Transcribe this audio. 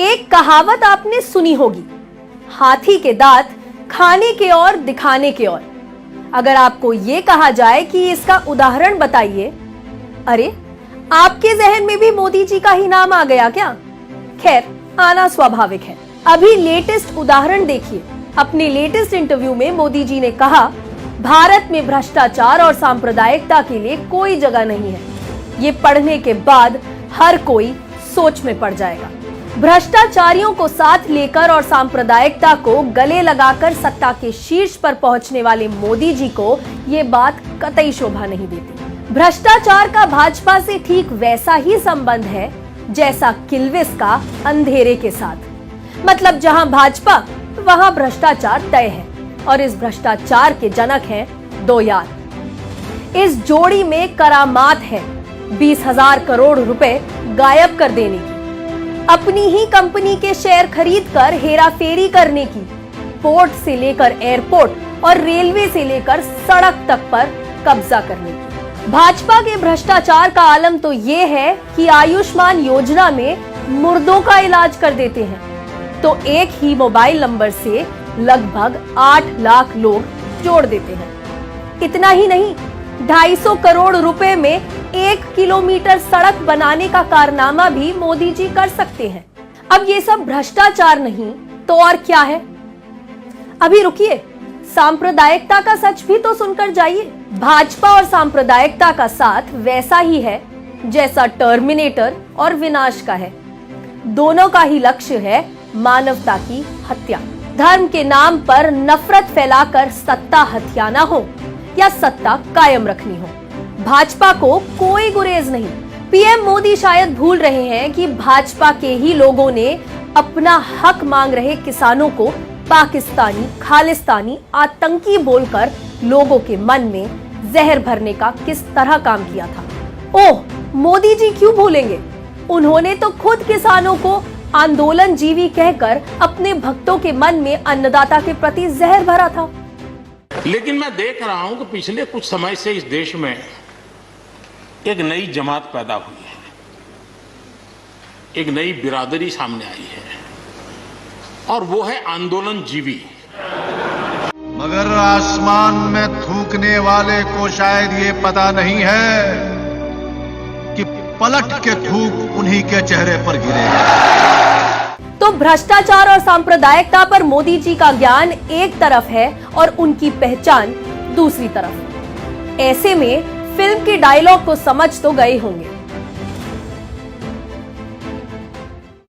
एक कहावत आपने सुनी होगी, हाथी के दांत खाने के और दिखाने के और। अगर आपको यह कहा जाए कि इसका उदाहरण बताइए, अरे आपके जहन में भी मोदी जी का ही नाम आ गया क्या? खैर, आना स्वाभाविक है। अभी लेटेस्ट उदाहरण देखिए। अपने लेटेस्ट इंटरव्यू में मोदी जी ने कहा, भारत में भ्रष्टाचार और सांप्रदायिकता के लिए कोई जगह नहीं है। ये पढ़ने के बाद हर कोई सोच में पड़ जाएगा। भ्रष्टाचारियों को साथ लेकर और सांप्रदायिकता को गले लगाकर सत्ता के शीर्ष पर पहुंचने वाले मोदी जी को ये बात कतई शोभा नहीं देती। भ्रष्टाचार का भाजपा से ठीक वैसा ही संबंध है जैसा किल्विस का अंधेरे के साथ। मतलब जहां भाजपा वहां भ्रष्टाचार तय है, और इस भ्रष्टाचार के जनक हैं दो यार। इस जोड़ी में करामात है 20,000 करोड़ रुपए गायब कर देने की, अपनी ही कंपनी के शेयर खरीदकर हेराफेरी करने की, पोर्ट से लेकर एयरपोर्ट और रेलवे से लेकर सड़क तक पर कब्जा करने की। भाजपा के भ्रष्टाचार का आलम तो ये है कि आयुष्मान योजना में मुर्दों का इलाज कर देते हैं, तो एक ही मोबाइल नंबर से लगभग 8 लाख लोग जोड़ देते हैं। इतना ही नहीं, 250 करोड़ रुपए में 1 किलोमीटर सड़क बनाने का कारनामा भी मोदी जी कर सकते हैं। अब ये सब भ्रष्टाचार नहीं तो और क्या है? अभी रुकिए, सांप्रदायिकता का सच भी तो सुनकर जाइए। भाजपा और सांप्रदायिकता का साथ वैसा ही है जैसा टर्मिनेटर और विनाश का है। दोनों का ही लक्ष्य है मानवता की हत्या। धर्म के नाम पर नफरत फैलाकर सत्ता हथियाना हो या सत्ता कायम रखनी हो, भाजपा को कोई गुरेज नहीं। पीएम मोदी शायद भूल रहे हैं कि भाजपा के ही लोगों ने अपना हक मांग रहे किसानों को पाकिस्तानी, खालिस्तानी, आतंकी बोलकर लोगों के मन में जहर भरने का किस तरह काम किया था। ओह, मोदी जी क्यों भूलेंगे? उन्होंने तो खुद किसानों को आंदोलन जीवी कहकर अपने भक्तों के मन में अन्नदाता के प्रति जहर भरा था। लेकिन मैं देख रहा हूं कि पिछले कुछ समय से इस देश में एक नई जमात पैदा हुई है, एक नई बिरादरी सामने आई है, और वो है आंदोलन जीवी। मगर आसमान में थूकने वाले को शायद ये पता नहीं है कि पलट के थूक उन्हीं के चेहरे पर गिरेगा। तो भ्रष्टाचार और सांप्रदायिकता पर मोदी जी का ज्ञान एक तरफ है और उनकी पहचान दूसरी तरफ। ऐसे में फिल्म के डायलॉग को समझ तो गए होंगे,